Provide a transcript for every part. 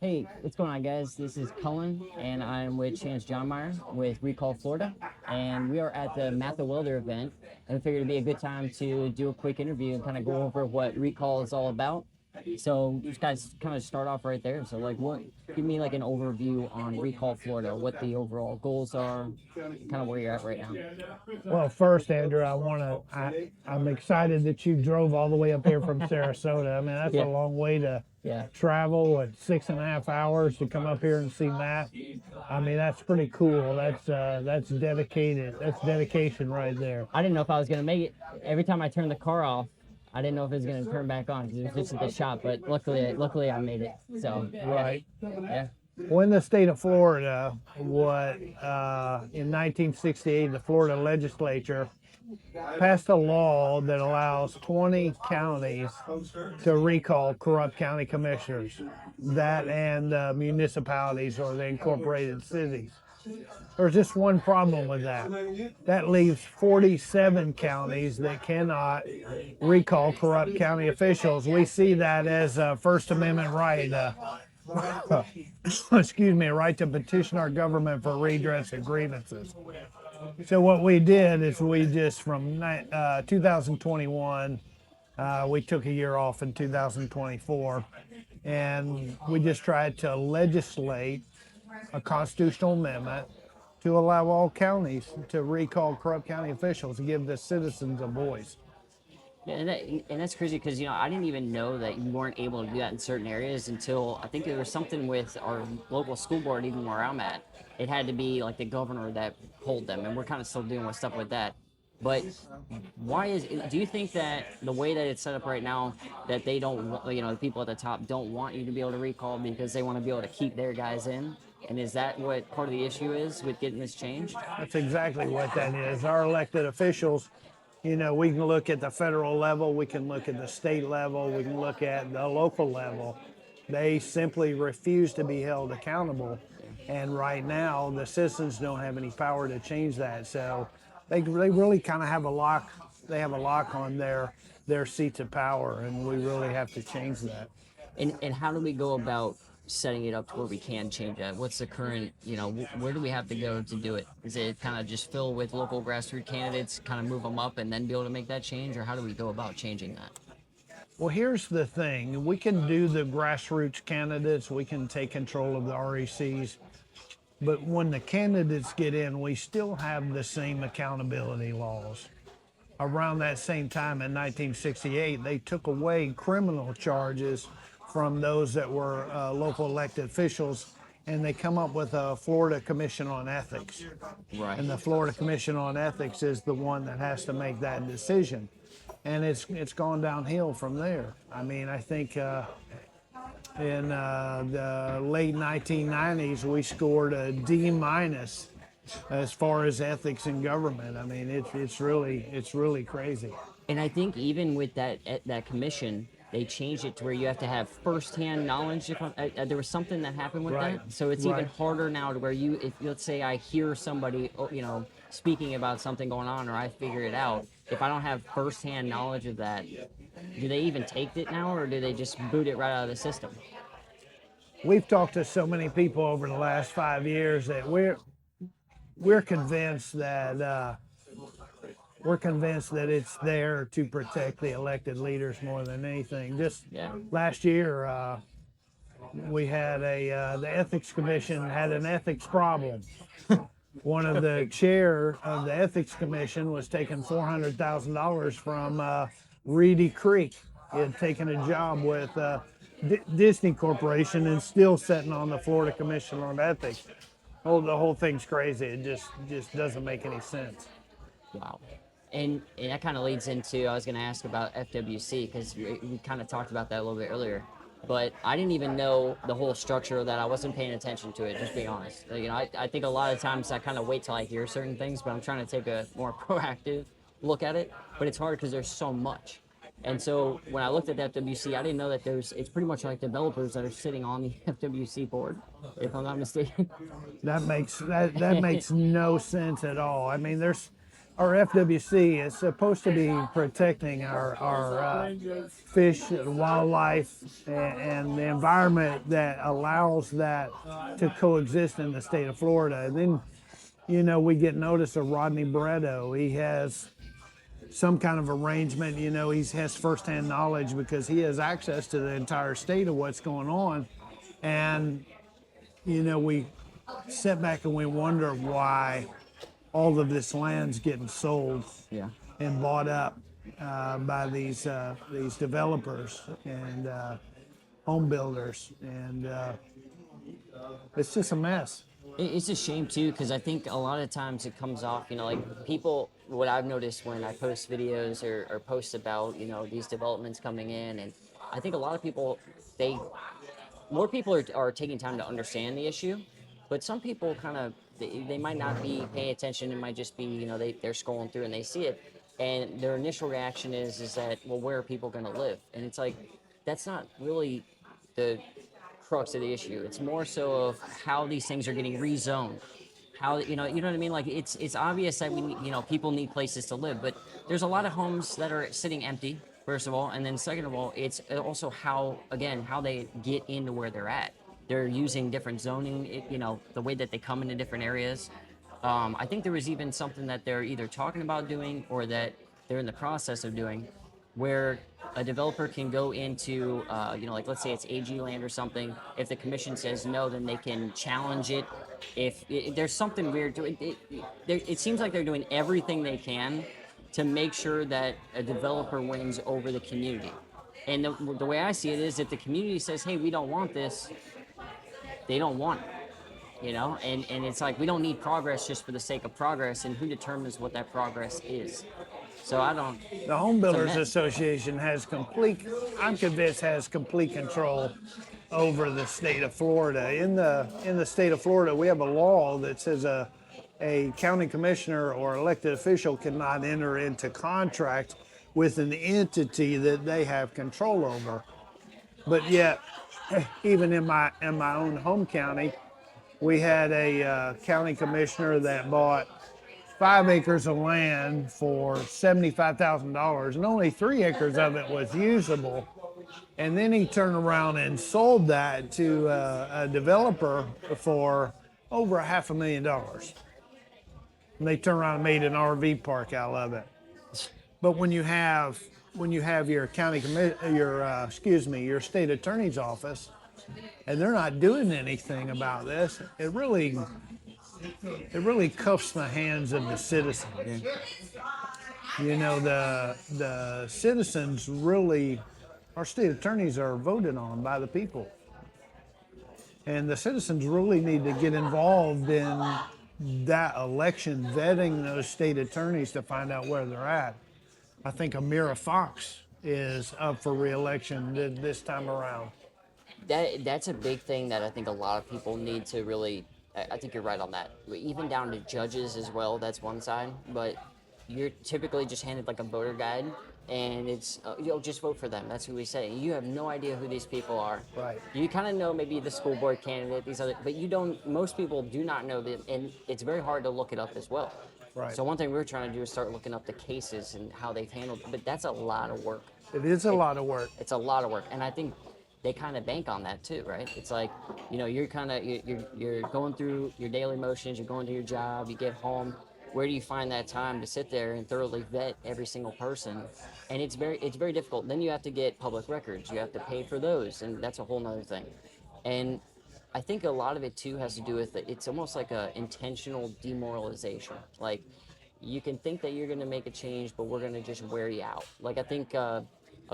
Hey, what's going on, guys? This is Cullen, and I'm with Johnmeyer with Recall Florida, and we are at the Matt The Welder event, and I figured it'd be a good time to do a quick interview and kind of go over what Recall is all about. So, just guys, kind of start off right there. So, like, give me like an overview on Recall Florida, what the overall goals are, kind of where you're at right now. Well, first, Andrew, I'm excited that you drove all the way up here from Sarasota. I mean, that's a Yeah, long way to yeah. travel at 6.5 hours to come up here and see Matt. I mean, that's pretty cool. That's dedicated. That's dedication right there. I didn't know if I was gonna make it. Every time I turned the car off, I didn't know if it was gonna turn back on because it was just at the shop. But luckily I made it. So Right. yeah. Well, in the state of Florida, in 1968, the Florida legislature passed a law that allows 20 counties to recall corrupt county commissioners, that and municipalities or the incorporated cities. There's just one problem with that. That leaves 47 counties that cannot recall corrupt county officials. We see that as a First Amendment right. Excuse me, a right to petition our government for redress of grievances. So what we did is we just from 2021, we took a year off in 2024, and we just tried to legislate a constitutional amendment to allow all counties to recall corrupt county officials to give the citizens a voice. Yeah, and that's crazy because I didn't even know that you weren't able to do that in certain areas until I think there was something with our local school board, even where I'm at. It had to be like the governor that pulled them, and we're kind of still dealing with stuff with that. But do you think that the way that it's set up right now, that they don't, the people at the top don't want you to be able to recall because they want to be able to keep their guys in? And is that what part of the issue is with getting this changed? That's exactly what that is. Our elected officials, we can look at the federal level, we can look at the state level, we can look at the local level. They simply refuse to be held accountable. And right now, the citizens don't have any power to change that. So they really kind of have a lock. They have a lock on their seats of power, and we really have to change that. And how do we go about setting it up to where we can change that? What's the current, where do we have to go to do it? Is it kind of just fill with local grassroots candidates, kind of move them up and then be able to make that change? Or how do we go about changing that? Well, here's the thing. We can do the grassroots candidates. We can take control of the RECs. But when the candidates get in, we still have the same accountability laws. Around that same time in 1968, they took away criminal charges from those that were local elected officials, and they come up with a Florida Commission on Ethics. Right. And the Florida Commission on Ethics is the one that has to make that decision. And it's gone downhill from there. I mean, I think in the late 1990s, we scored a D- as far as ethics in government. I mean, it's really crazy. And I think even with that commission, they changed it to where you have to have firsthand knowledge. There was something that happened with Right. that, so it's even harder now to where if let's say I hear somebody, speaking about something going on, or I figure it out, if I don't have firsthand knowledge of that, do they even take it now, or do they just boot it right out of the system? We've talked to so many people over the last 5 years that we're convinced that it's there to protect the elected leaders more than anything. Just last year, we had the ethics commission had an ethics problem. One of the chair of the ethics commission was taking $400,000 from Reedy Creek. He had taken a job with Disney Corporation and still sitting on the Florida Commission on Ethics. Oh, the whole thing's crazy. It just doesn't make any sense. Wow. And that kind of leads into, I was going to ask about FWC, because we kind of talked about that a little bit earlier. But I didn't even know the whole structure of that. I wasn't paying attention to it, just being honest. I think a lot of times I kind of wait till I hear certain things, but I'm trying to take a more proactive look at it. But it's hard because there's so much. And so when I looked at the FWC, I didn't know that it's pretty much like developers that are sitting on the FWC board, if I'm not mistaken. That makes no sense at all. I mean, our FWC is supposed to be protecting our fish, wildlife, and the environment that allows that to coexist in the state of Florida. And then, we get notice of Rodney Barreto. He has some kind of arrangement. He has firsthand knowledge because he has access to the entire state of what's going on. And, we sit back and we wonder why all of this land's getting sold Yeah. and bought up by these developers and home builders, and it's just a mess. It's a shame too, because I think a lot of times it comes off, like people, what I've noticed when I post videos or post about, these developments coming in, and I think a lot of people, they, more people are taking time to understand the issue, but some people kind of, they might not be paying attention. It might just be, they're scrolling through and they see it. And their initial reaction is that, well, where are people going to live? And it's like, that's not really the crux of the issue. It's more so of how these things are getting rezoned. How you know what I mean? Like it's obvious that we need, people need places to live, but there's a lot of homes that are sitting empty. First of all, and then second of all, it's also how they get into where they're at. They're using different zoning. The way that they come into different areas. I think there was even something that they're either talking about doing or that they're in the process of doing, where a developer can go into, like let's say it's AG land or something. If the commission says no, then they can challenge it. If there's something weird to it, it seems like they're doing everything they can to make sure that a developer wins over the community. And the way I see it is, if the community says, "Hey, we don't want this," they don't want it. And it's like we don't need progress just for the sake of progress, and who determines what that progress is? So I don't. The Home It's a Builders mess. Association I'm convinced, has complete control over the state of Florida. In the state of Florida, we have a law that says a county commissioner or elected official cannot enter into contract with an entity that they have control over. But yet, even in my own home county, we had a county commissioner that bought 5 acres of land for $75,000, and only 3 acres of it was usable. And then he turned around and sold that to a developer for over $500,000. And they turned around and made an RV park out of it. But when you have your your state attorney's office, and they're not doing anything about this, it really cuffs the hands of the citizens. The citizens really, our state attorneys are voted on by the people, and the citizens really need to get involved in that election, vetting those state attorneys to find out where they're at. I think Amira Fox is up for re-election this time around. That's a big thing that I think a lot of people need to really. I think you're right on that. Even down to judges as well. That's one side, but you're typically just handed like a voter guide, and it's just vote for them. That's who we say. You have no idea who these people are. Right. You kind of know maybe the school board candidate, these other, but you don't. Most people do not know them, and it's very hard to look it up as well. Right. So one thing we're trying to do is start looking up the cases and how they've handled it, but that's a lot of work. It is a lot of work. It's a lot of work, and I think they kind of bank on that too, right? It's like, you're kind of you're going through your daily motions, you're going to your job, you get home. Where do you find that time to sit there and thoroughly vet every single person? And it's very difficult. Then you have to get public records, you have to pay for those, and that's a whole nother thing. And I think a lot of it too has to do with it's almost like a intentional demoralization. Like, you can think that you're going to make a change, but we're going to just wear you out. Like, I think a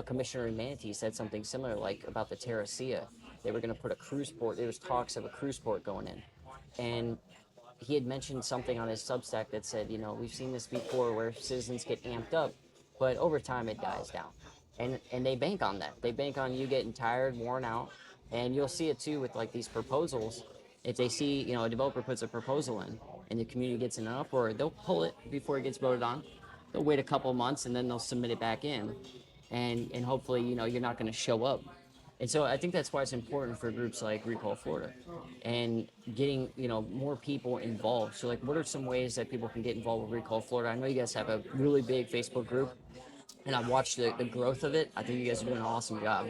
commissioner in Manatee said something similar, like about the Terracea. They were going to put a cruise port. There was talks of a cruise port going in, and he had mentioned something on his Substack that said, we've seen this before where citizens get amped up, but over time it dies down, and they bank on that. They bank on you getting tired, worn out, and you'll see it too with like these proposals. If they see, a developer puts a proposal in and the community gets in an uproar, they'll pull it before it gets voted on. They'll wait a couple of months and then they'll submit it back in, and hopefully, you're not going to show up And so I think that's why it's important for groups like Recall Florida and getting, more people involved. So like, what are some ways that people can get involved with Recall Florida? I know you guys have a really big Facebook group, and I've watched the growth of it. I think you guys are doing an awesome job.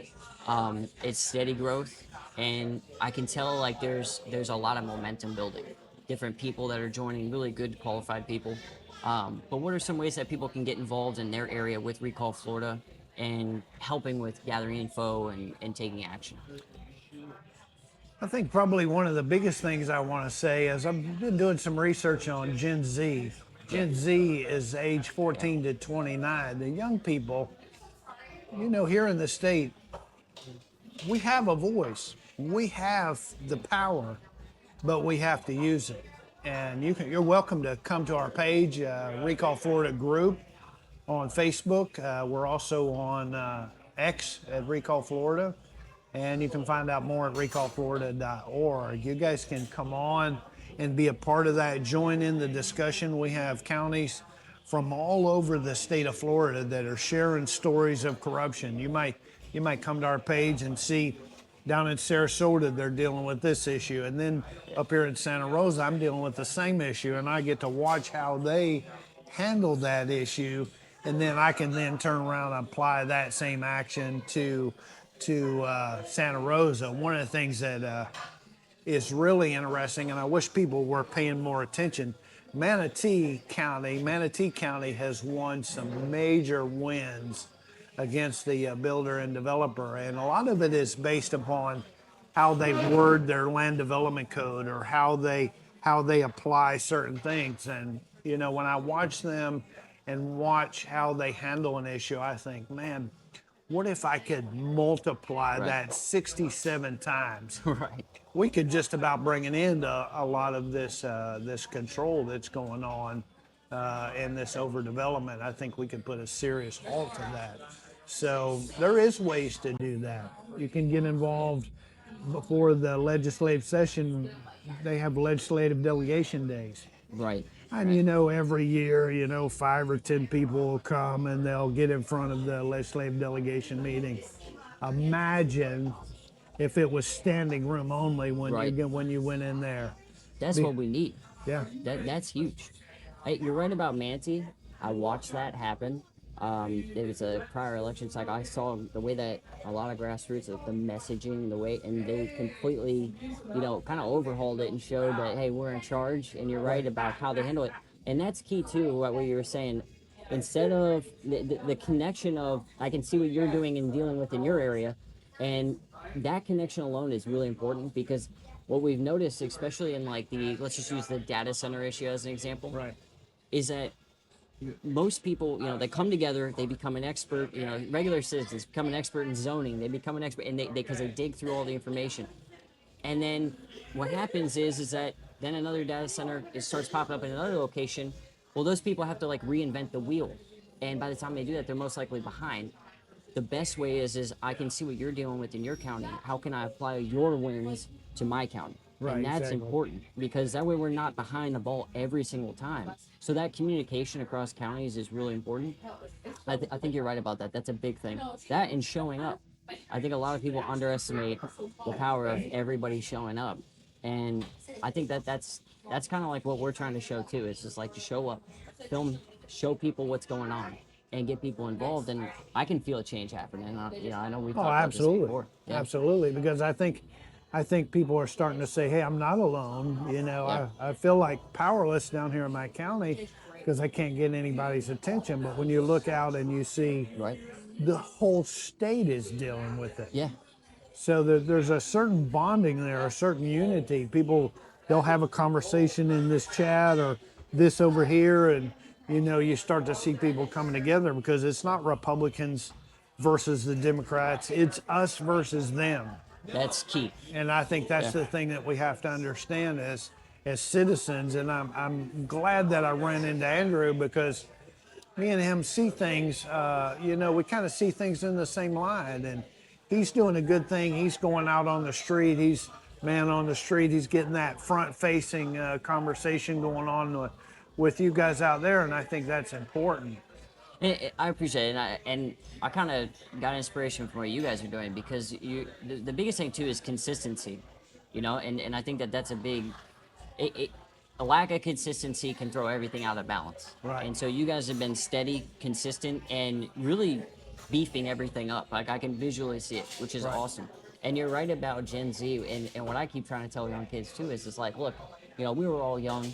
It's steady growth, and I can tell like there's a lot of momentum building. Different people that are joining, really good qualified people. But what are some ways that people can get involved in their area with Recall Florida and helping with gathering info and taking action? I think probably one of the biggest things I want to say is I've been doing some research on Gen Z. Yeah, Gen Z is age yeah, 14 to 29. The young people, here in the state, we have a voice. We have the power, but we have to use it. And you're welcome to come to our page, Recall Florida Group on Facebook. We're also on X at Recall Florida. And you can find out more at recallflorida.org. You guys can come on and be a part of that. Join in the discussion. We have counties from all over the state of Florida that are sharing stories of corruption. You might come to our page and see down in Sarasota they're dealing with this issue, and then up here in Santa Rosa I'm dealing with the same issue, and I get to watch how they handle that issue, and then I can then turn around and apply that same action to Santa Rosa. One of the things that is really interesting, and I wish people were paying more attention, Manatee County has won some major wins against the builder and developer, and a lot of it is based upon how they word their land development code or how they apply certain things. And when I watch them and watch how they handle an issue, I think, man, what if I could multiply right, that 67 times? right, We could just about bring an end to a lot of this control that's going on and this overdevelopment. I think we could put a serious halt to that. So there is ways to do that. You can get involved before the legislative session. They have legislative delegation days. right, And right, every year, 5 or 10 people will come and they'll get in front of the legislative delegation meeting. Imagine if it was standing room only right. when you went in there. That's Be- what we need. yeah, That's huge. Hey, you're right about Manti. I watched that happen. It was a prior election cycle. I saw the way that a lot of grassroots, the messaging, the way, and they completely, kind of overhauled it and showed that, hey, we're in charge. And you're right about how they handle it. And that's key too. What you were saying. Instead of the connection of, I can see what you're doing and dealing with in your area, and that connection alone is really important because what we've noticed, especially in like let's just use the data center issue as an example, right. is that most people, they come together, they become an expert, regular citizens become an expert in zoning, they become an expert, and because they dig through all the information. And then what happens is that then another data center starts popping up in another location. Well, those people have to like reinvent the wheel. And by the time they do that, they're most likely behind. The best way is I can see what you're dealing with in your county. How can I apply your wins to my county? Right, And that's exactly. important because that way we're not behind the ball every single time. So that communication across counties is really important. I think you're right about that. That's a big thing. That and showing up. I think a lot of people underestimate the power of everybody showing up, and I think that's kind of like what we're trying to show too. It's just like to show up, film, show people what's going on, and get people involved. And I can feel a change happening. I know we've Oh, talked about this absolutely, before. Yeah, absolutely. Because I think people are starting to say, "Hey, I'm not alone." yeah, I feel like powerless down here in my county because I can't get anybody's attention. But when you look out and you see right, the whole state is dealing with it, yeah, so there's a certain bonding there, a certain unity. People, they'll have a conversation in this chat or this over here, and you start to see people coming together because it's not Republicans versus the Democrats, it's us versus them. that's key. And I think that's Yeah, the thing that we have to understand as citizens. And I'm glad that I ran into Andrew because me and him see things, we kind of see things in the same line. And he's doing a good thing. He's going out on the street. He's man on the street. He's getting that front facing conversation going on with you guys out there. And I think that's important. I appreciate it, and I kind of got inspiration from what you guys are doing because the biggest thing too is consistency, and I think that that's a big it, a lack of consistency can throw everything out of balance. Right. And so you guys have been steady, consistent, and really beefing everything up. Like I can visually see it, which is Right. awesome. And you're right about Gen Z, and what I keep trying to tell young kids too is it's like, look, we were all young,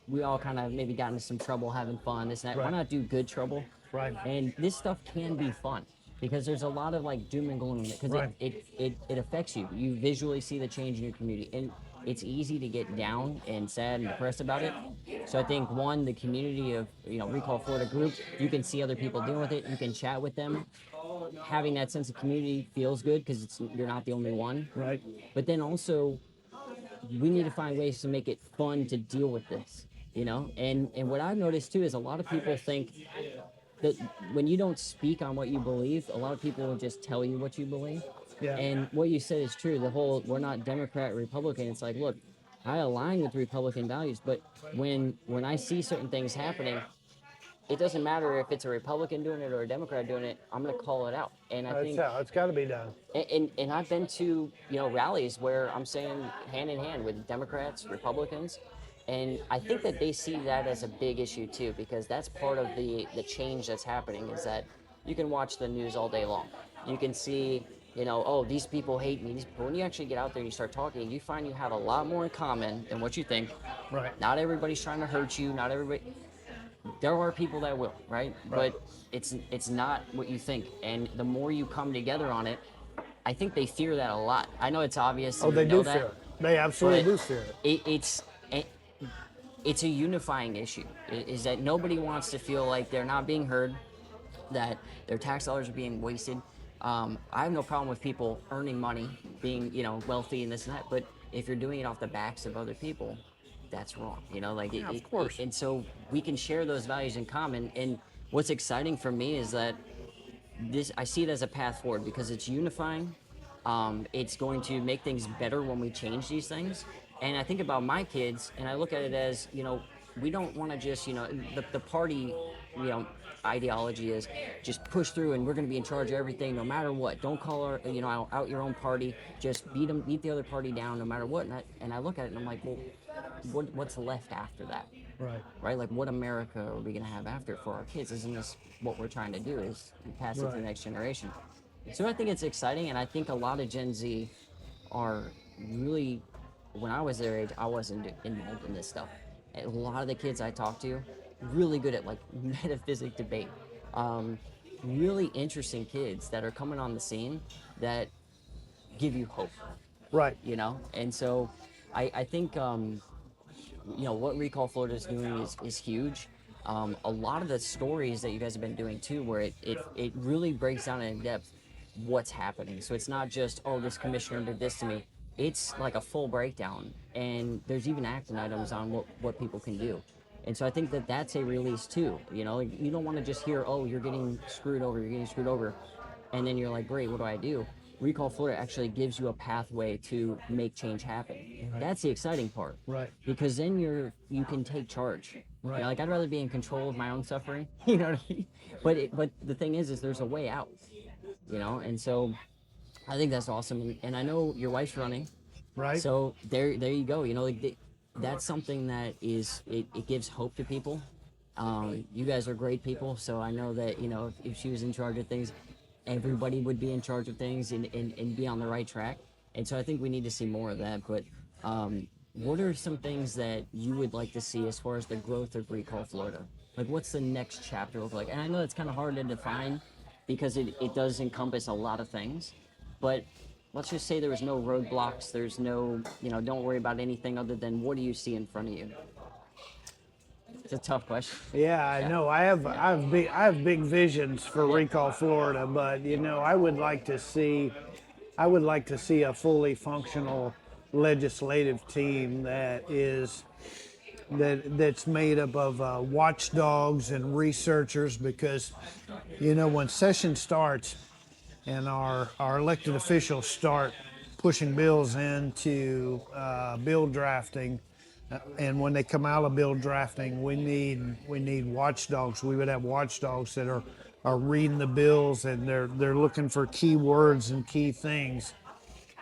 we all kind of maybe got into some trouble having fun, this and that. Why Right. not do good trouble? Right. And this stuff can be fun because there's a lot of like doom and gloom because Right. it affects you. You visually see the change in your community, and it's easy to get down and sad and depressed about it. So I think one, the community of Recall Florida group, you can see other people dealing with it. You can chat with them. Having that sense of community feels good because you're not the only one. Right. But then also we need to find ways to make it fun to deal with this, and what I've noticed too is a lot of people think that when you don't speak on what you believe, a lot of people will just tell you what you believe. Yeah. And what you said is true. The whole we're not Democrat, Republican. It's like, look, I align with Republican values, but when I see certain things happening, it doesn't matter if it's a Republican doing it or a Democrat doing it. I'm going to call it out. And I That's think how it's got to be done. and I've been to rallies where I'm saying hand in hand with Democrats, Republicans, and I think that they see that as a big issue too because that's part of the change that's happening is that you can watch the news all day long, you can see oh, these people hate me, but when you actually get out there and you start talking, you find you have a lot more in common than what you think. Right. Not everybody's trying to hurt you, not everybody, there are people that will, right? Right. But it's not what you think, and the more you come together on it, I think they fear that a lot. I know it's obvious, Oh, and we they know do that, fear it. They absolutely but do fear it. it's a unifying issue. Is that nobody wants to feel like they're not being heard, that their tax dollars are being wasted. I have no problem with people earning money, being wealthy and this and that, but if you're doing it off the backs of other people, that's wrong. Yeah, of course. And so we can share those values in common. And what's exciting for me is that I see it as a path forward because it's unifying. It's going to make things better when we change these things. And I think about my kids, and I look at it as, we don't want to just, the party, you know, ideology is just push through and we're going to be in charge of everything no matter what. Don't call out your own party. Just beat the other party down no matter what. And I look at it and I'm like, well, what's left after that? Right. Right? Like, what America are we going to have after for our kids? Isn't this what we're trying to do? Is pass it to the Right. next generation? So I think it's exciting, and I think a lot of Gen Z are really. When I was their age, I wasn't involved in this stuff. And a lot of the kids I talk to, really good at like metaphysic debate. Really interesting kids that are coming on the scene that give you hope, Right. And so I think what Recall Florida is doing is huge. A lot of the stories that you guys have been doing too, where it really breaks down in depth what's happening. So it's not just, oh, this commissioner did this to me. It's like a full breakdown, and there's even action items on what people can do. And so I think that that's a release too. You don't want to just hear, oh, you're getting screwed over, and then you're like, great, what do I do? Recall Florida actually gives you a pathway to make change happen. Right. That's the exciting part. Right. Because then you can take charge. Right. Like, I'd rather be in control of my own suffering. You know what I mean? But the thing is there's a way out. And so I think that's awesome. And I know your wife's running. Right. So there you go. That's something that it gives hope to people. You guys are great people, so I know that if she was in charge of things, everybody would be in charge of things and be on the right track. And so I think we need to see more of that. But what are some things that you would like to see as far as the growth of Recall Florida? Like, what's the next chapter look like? And I know it's kind of hard to define because it does encompass a lot of things. But let's just say there was no roadblocks. There's no, don't worry about anything other than what do you see in front of you? It's a tough question. Yeah, I know. I have big visions for Recall Florida, but I would like to see a fully functional legislative team that's made up of watchdogs and researchers, because when session starts and our elected officials start pushing bills into bill drafting, And when they come out of bill drafting, we need watchdogs. We would have watchdogs that are reading the bills, and they're looking for key words and key things,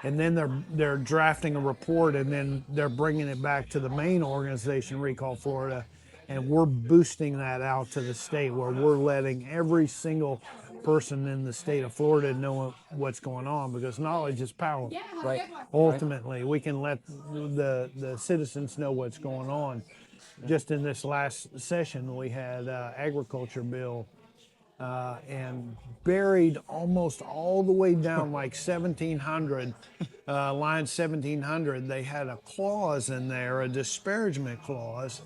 and then they're drafting a report, and then they're bringing it back to the main organization, Recall Florida, and we're boosting that out to the state, where we're letting every single person in the state of Florida know what's going on, because knowledge is power. Right. Ultimately, we can let the citizens know what's going on. Just in this last session, we had agriculture bill, and buried almost all the way down, like 1700, line 1700, they had a clause in there, a disparagement clause,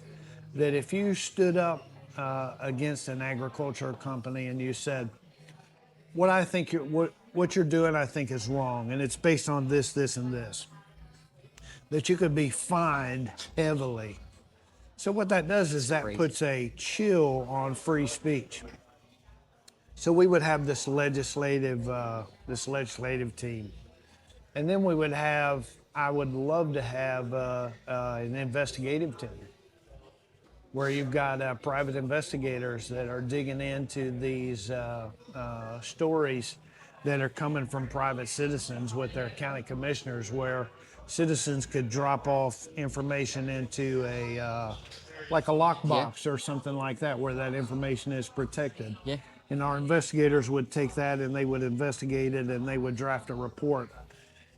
that if you stood up against an agriculture company and you said, what I think what you're doing, I think is wrong, and it's based on this, this, and this, that you could be fined heavily. So what that does is that Crazy. puts a chill on free speech. So we would have this legislative team, and then we would have. I would love to have an investigative team, where you've got private investigators that are digging into these stories that are coming from private citizens with their county commissioners, where citizens could drop off information into a like a lockbox or something like that, where that information is protected. Yeah. And our investigators would take that and they would investigate it, and they would draft a report.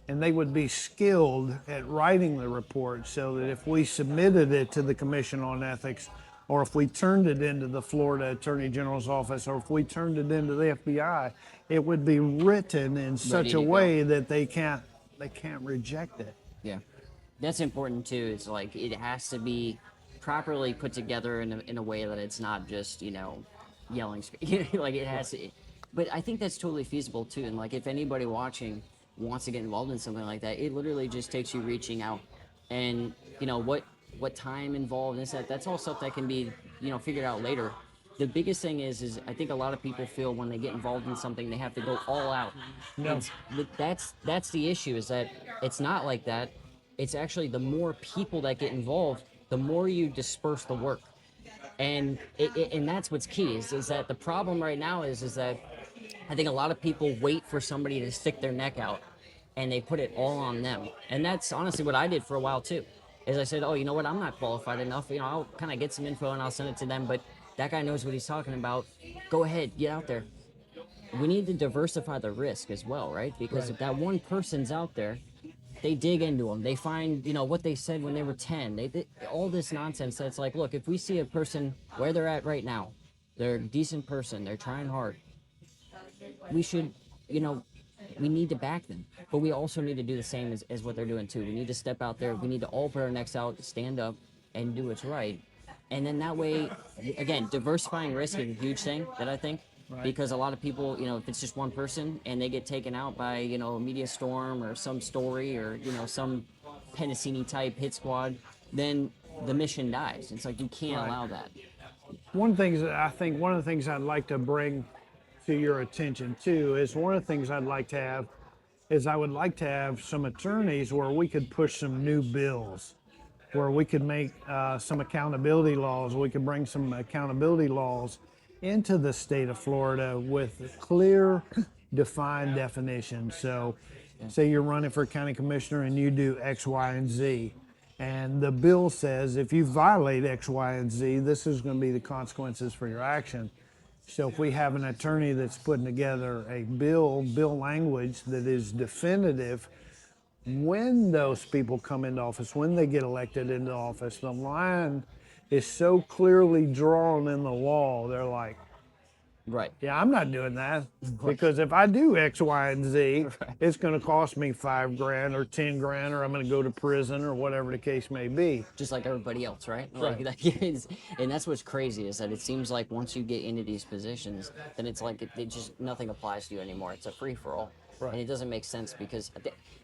And they would be skilled at writing the report, so that if we submitted it to the Commission on Ethics, or if we turned it into the Florida Attorney General's office, or if we turned it into the FBI, it would be written in such to a go. way that they can't reject it. Yeah, that's important too. It's like it has to be properly put together in a way that it's not just yelling. Like it has to. But I think that's totally feasible too. And like if anybody watching wants to get involved in something like that, it literally just takes you reaching out, and what time involved is that's all stuff that can be figured out later. The biggest thing is I think a lot of people feel when they get involved in something they have to go all out. No. That's the issue, is that it's not like that. It's actually the more people that get involved, the more you disperse the work, and and that's what's key. Is that the problem right now is that I think a lot of people wait for somebody to stick their neck out, and they put it all on them. And that's honestly what I did for a while too. Is I said, oh, you know what, I'm not qualified enough. I'll kind of get some info and I'll send it to them. But that guy knows what he's talking about. Go ahead, get out there. We need to diversify the risk as well, right? Because if that one person's out there, they dig into them. They find, what they said when they were 10. They all this nonsense that's like, look, if we see a person where they're at right now, they're a decent person, they're trying hard, we should, we need to back them. But we also need to do the same as what they're doing too. We need to step out there. We need to all put our necks out, stand up, and do what's right. And then that way, again, diversifying risk is a huge thing that I think. Right. Because a lot of people, if it's just one person and they get taken out by, a media storm or some story or, some Pennicini type hit squad, then the mission dies. It's like you can't allow that. One of the things I'd like to bring to your attention too is one of the things I'd like to have is I would like to have some attorneys where we could push some new bills, where we could make some accountability laws. We could bring some accountability laws into the state of Florida with clear, defined definitions. So, say you're running for county commissioner and you do X, Y, and Z, and the bill says if you violate X, Y, and Z, this is going to be the consequences for your action. So if we have an attorney that's putting together a bill language that is definitive, when those people come into office, when they get elected into office, the line is so clearly drawn in the law, they're like, right, yeah, I'm not doing that, because if I do X, Y, and Z, it's going to cost me $5,000 or $10,000, or I'm going to go to prison, or whatever the case may be. Just like everybody else, right? Right. And that's what's crazy, is that it seems like once you get into these positions, then it's like it just nothing applies to you anymore. It's a free for all. Right. And it doesn't make sense, because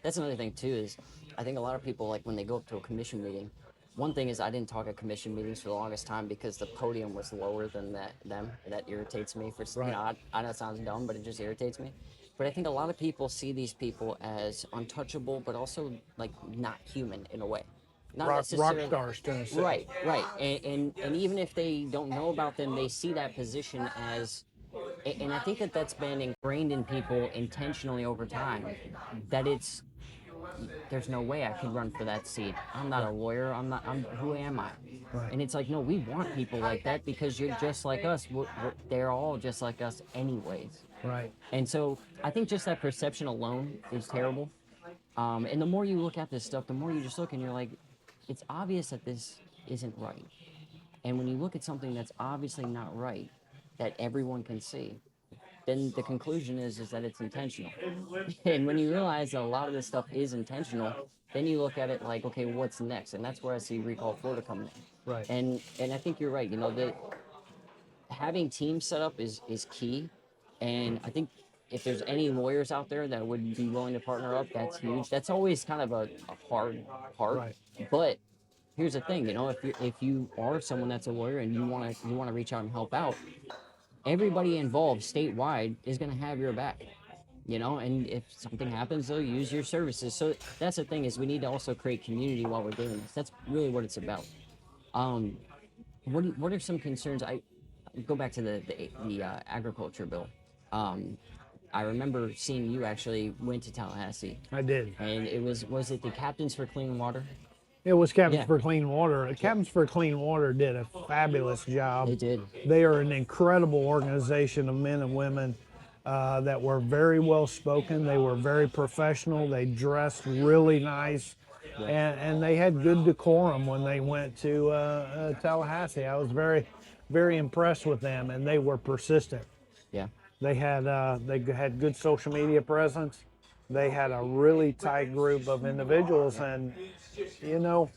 that's another thing too, is I think a lot of people, like when they go up to a commission meeting, one thing is I didn't talk at commission meetings for the longest time because the podium was lower than them. That irritates me. I know it sounds dumb, but it just irritates me. But I think a lot of people see these people as untouchable, but also like not human in a way. not rock necessarily. stars, Tennessee. Right, right, and even if they don't know about them, they see that position as, and I think that that's been ingrained in people intentionally over time, that it's, there's no way I could run for that seat. I'm not a lawyer. I'm not. I'm. Who am I? Right. And it's like, no, we want people like that because you're just like us. They're all just like us, anyways. Right. And so I think just that perception alone is terrible. And the more you look at this stuff, the more you just look and you're like, it's obvious that this isn't right. And when you look at something that's obviously not right, that everyone can see, then the conclusion is that it's intentional. And when you realize that a lot of this stuff is intentional, then you look at it like, okay, what's next? And that's where I see Recall Florida coming in. Right. And I think you're right. You know, the having teams set up is key. And I think if there's any lawyers out there that would be willing to partner up, that's huge. That's always kind of a hard part. Right. But here's the thing, you know, if you are someone that's a lawyer and you wanna reach out and help out, everybody involved statewide is going to have your back, you know, and if something happens, they'll use your services. So that's the thing, is we need to also create community while we're doing this. That's really what it's about. um what are some concerns? I go back to the agriculture bill. I remember seeing you actually went to Tallahassee, I did. and was it the Captains for Clean Water? It was Captains Yeah. for Clean Water. Captains for Clean Water did a fabulous job. They did. They are an incredible organization of men and women that were very well spoken. They were very professional. They dressed really nice, and they had good decorum when they went to Tallahassee. I was very, very impressed with them, and they were persistent. Yeah. They had good social media presence. They had a really tight group of individuals, and you know,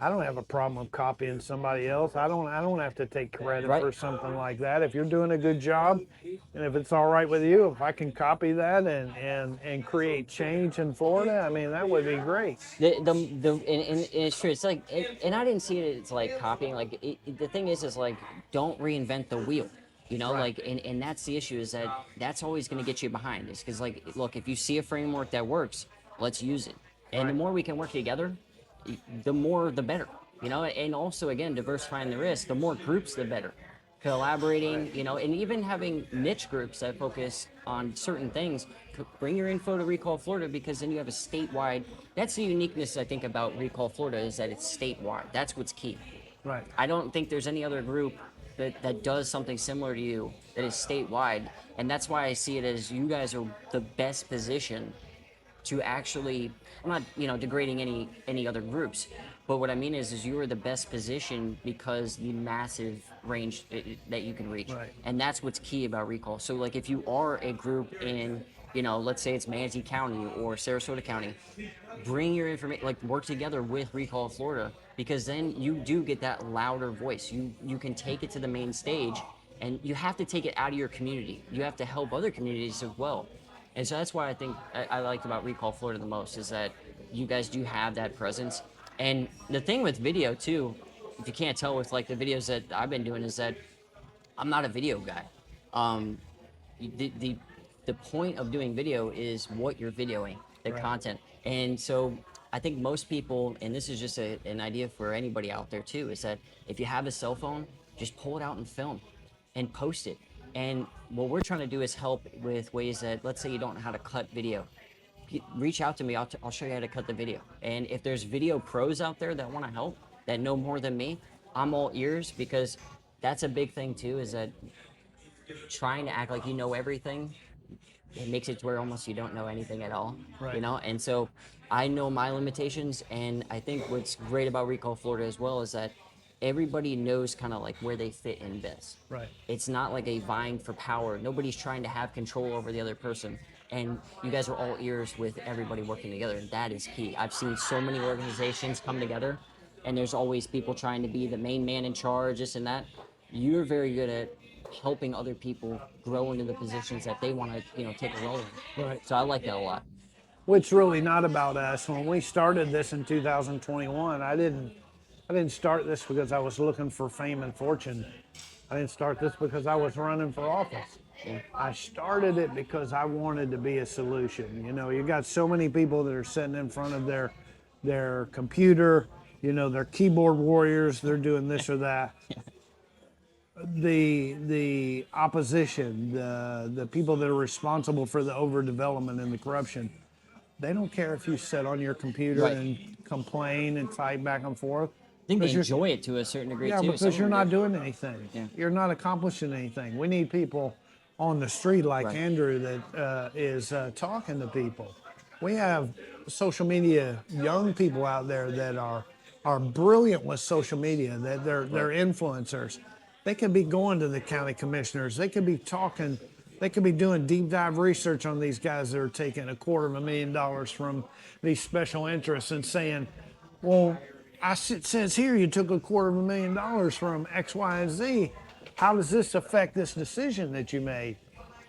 I don't have a problem with copying somebody else. I don't have to take credit Right. for something like that. If you're doing a good job, and if it's all right with you, if I can copy that and create change in Florida, I mean, that would be great. And it's true. It's like, and I didn't see it as like copying. Like the thing is like, don't reinvent the wheel. You know, Right. like, and that's the issue, is that that's always going to get you behind. Is because, like, look, if you see a framework that works, let's use it. And the Right. more we can work together, the more the better. You know, and also again, diversifying the risk. The more groups, the better. Collaborating, you know, and even having niche groups that focus on certain things. Bring your info to Recall Florida, because then you have a statewide. That's the uniqueness, I think, about Recall Florida, is that it's statewide. That's what's key. Right. I don't think there's any other group that does something similar to you that is statewide. And that's why I see it as you guys are the best position to actually, I'm not, you know, degrading any other groups, but what I mean is you are the best position because the massive range that you can reach. Right. And that's what's key about Recall. So like, if you are a group in, you know, let's say it's Manatee County or Sarasota County, bring your information, like work together with Recall Florida, because then you do get that louder voice. You can take it to the main stage, and you have to take it out of your community. You have to help other communities as well. And so that's why I think I liked about Recall Florida the most, is that you guys do have that presence. And the thing with video too, if you can't tell with like the videos that I've been doing, is that I'm not a video guy. Um, the, the the point of doing video is what you're videoing, the Right. content. And so I think most people, and this is just an idea for anybody out there too, is that if you have a cell phone, just pull it out and film and post it. And what we're trying to do is help with ways that, let's say you don't know how to cut video, reach out to me. I'll show you how to cut the video. And if there's video pros out there that want to help, that know more than me, I'm all ears, because that's a big thing too, is that trying to act like you know everything, it makes it to where almost you don't know anything at all. Right. You know, and so I know my limitations, and I think what's great about Recall Florida as well is that everybody knows kind of like where they fit in this. Right. It's not like a vying for power. Nobody's trying to have control over the other person. And you guys are all ears with everybody working together, and that is key. I've seen so many organizations come together, and there's always people trying to be the main man in charge, this and that. You're very good at helping other people grow into the positions that they want to, you know, take a role in. Right. So I like that a lot. Which really not about us. When we started this in 2021, I didn't start this because I was looking for fame and fortune. I didn't start this because I was running for office. Yeah. I started it because I wanted to be a solution. You know, you got so many people that are sitting in front of their their computer, their keyboard warriors, they're doing this or that. The opposition, the people that are responsible for the overdevelopment and the corruption, they don't care if you sit on your computer Right. and complain and fight back and forth. I think they 'Cause you're- enjoy it to a certain degree Yeah, too. Some because of you're them not do. doing anything. Yeah. You're not accomplishing anything. We need people on the street like Right. Andrew that is talking to people. We have social media, young people out there that are brilliant with social media, that they're influencers. They could be going to the county commissioners. They could be talking. They could be doing deep dive research on these guys that are taking $250,000 from these special interests and saying, well, it says here you took $250,000 from X, Y, and Z. How does this affect this decision that you made?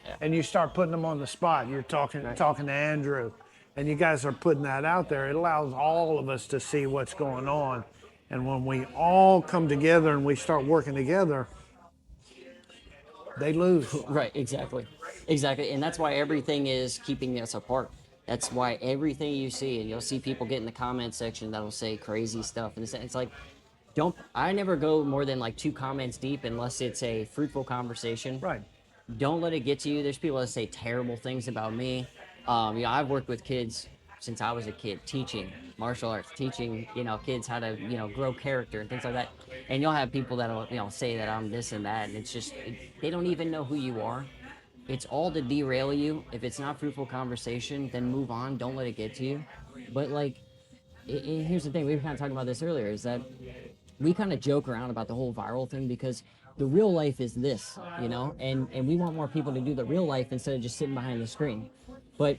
Yeah. And you start putting them on the spot. You're talking to Andrew, and you guys are putting that out there. It allows all of us to see what's going on. And when we all come together and we start working together, they lose. Right, exactly. Exactly. And that's why everything is keeping us apart. That's why everything you see, and you'll see people get in the comment section that'll say crazy stuff. And it's like, I never go more than like 2 comments deep unless it's a fruitful conversation. Right. Don't let it get to you. There's people that say terrible things about me. I've worked with kids since I was a kid, teaching martial arts, teaching, kids how to, grow character and things like that. And you'll have people that'll, say that I'm this and that, and it's just, they don't even know who you are. It's all to derail you. If it's not fruitful conversation, then move on. Don't let it get to you. But like, here's the thing. We were kind of talking about this earlier, is that we kind of joke around about the whole viral thing because the real life is this, and we want more people to do the real life instead of just sitting behind the screen. But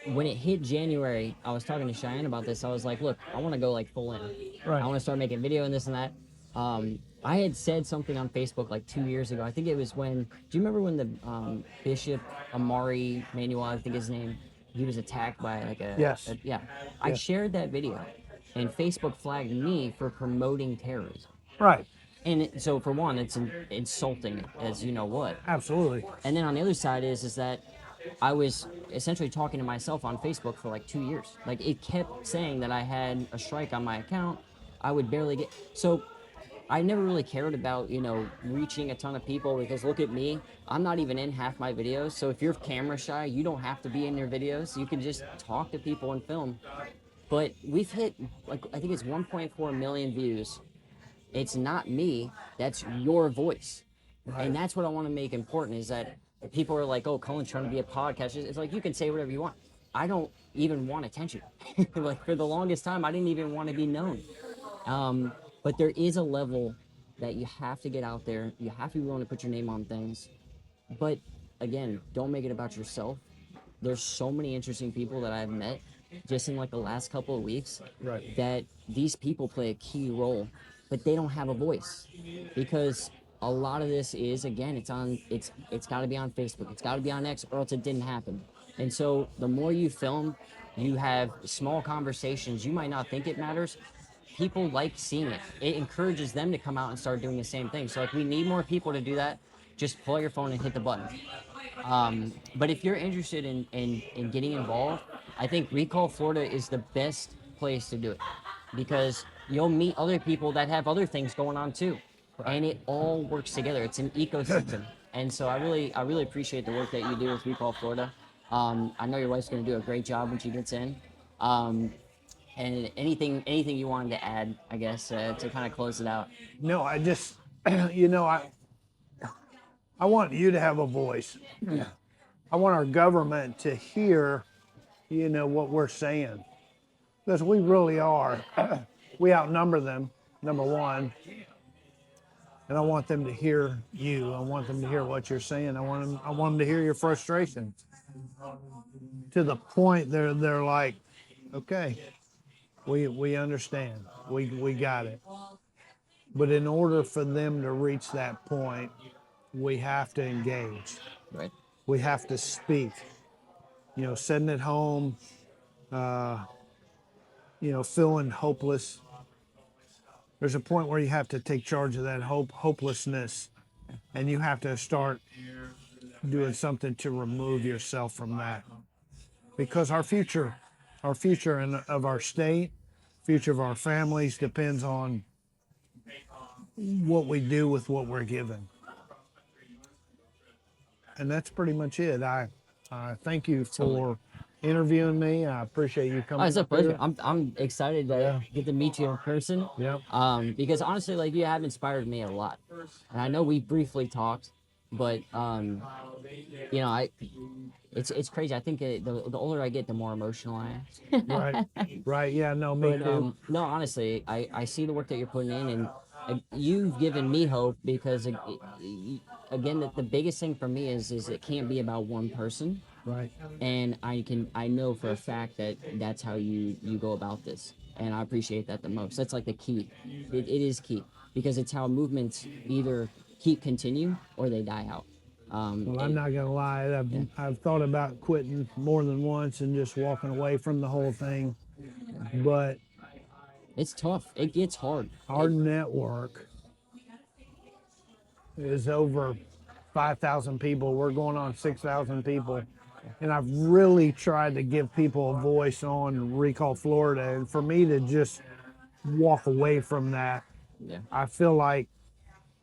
when it hit January, I was talking to Cheyenne about this. I was like, look, I want to go like full in. Right. I want to start making video and this and that. I had said something on Facebook like 2 years ago. I think it was when, do you remember when the Bishop Amari Manuel, I think his name, he was attacked by like Yes. yeah. I shared that video and Facebook flagged me for promoting terrorism. Right. And so for one, it's insulting as you know what. Absolutely. And then on the other side is that I was essentially talking to myself on Facebook for like 2 years. Like it kept saying that I had a strike on my account. I would barely get, so I never really cared about, reaching a ton of people because look at me, I'm not even in half my videos. So if you're camera shy, you don't have to be in your videos. You can just talk to people and film. But we've hit like, I think it's 1.4 million views. It's not me, that's your voice. Right. And that's what I want to make important is that people are like, oh, Cullen's trying to be a podcast. It's like, you can say whatever you want. I don't even want attention. Like for the longest time, I didn't even want to be known. But there is a level that you have to get out there. You have to be willing to put your name on things. But again, don't make it about yourself. There's so many interesting people that I've met just in like the last couple of weeks. Right. That these people play a key role, but they don't have a voice because a lot of this is, again, it's got to be on Facebook, it's got to be on X, or else it didn't happen. And so the more you film, you have small conversations. You might not think it matters. People like seeing it. It encourages them to come out and start doing the same thing. So like, we need more people to do that. Just pull out your phone and hit the button. But if you're interested in getting involved, I think Recall Florida is the best place to do it because you'll meet other people that have other things going on too. And it all works together. It's an ecosystem. And so I really appreciate the work that you do with Recall Florida. I know your wife's going to do a great job when she gets in. And anything you wanted to add, I guess, to kind of close it out? No, I just, I want you to have a voice. Yeah. I want our government to hear, what we're saying. Because we really are. We outnumber them, number one. And I want them to hear you. I want them to hear what you're saying. I want them to hear your frustration. To the point they're like, okay, we understand. We got it. But in order for them to reach that point, we have to engage. Right. We have to speak. Sitting at home, feeling hopeless. There's a point where you have to take charge of that hopelessness, and you have to start doing something to remove yourself from that. Because our future our future of our state, future of our families depends on what we do with what we're given. And that's pretty much it. I thank you for interviewing me. I appreciate you Oh, coming it's a up pleasure. here. I'm excited to get to meet you in person. Yep. Because honestly, like you have inspired me a lot, and I know we briefly talked, but you know, it's crazy. I think the older I get, the more emotional I am. Right. Right. Yeah. No, me But too. no, honestly, I see the work that you're putting in, and you've given me hope because again, the biggest thing for me is it can't be about one person, Right. and I know for a fact that that's how you go about this, and I appreciate that the most. That's like the key. It is key because it's how movements either continue or they die out. Well, I'm not gonna lie. I've thought about quitting more than once and just walking away from the whole thing. But It's tough. It gets hard. our network is over 5,000 people. We're going on 6,000 people. And I've really tried to give people a voice on Recall Florida. And for me to just walk away from that, Yeah. I feel like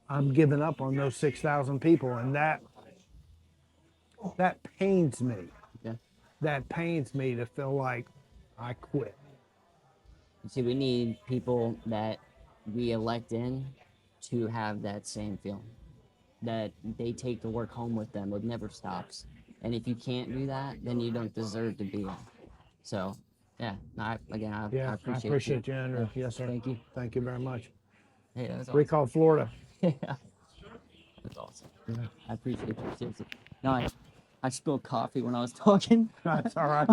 I'm giving up on those 6,000 people. And that pains me. Yeah. That pains me to feel like I quit. See, we need people that we elect in to have that same feeling that they take the work home with them. It never stops. And if you can't do that, then you don't deserve to be there. So, yeah, no, I Yeah, I appreciate appreciate you, Andrew. Yeah, Yes, sir. Thank you. Thank you very much. Hey, that was awesome. Recall Florida. Yeah, that's awesome. Yeah. I appreciate you. Seriously. No, I spilled coffee when I was talking. That's all right.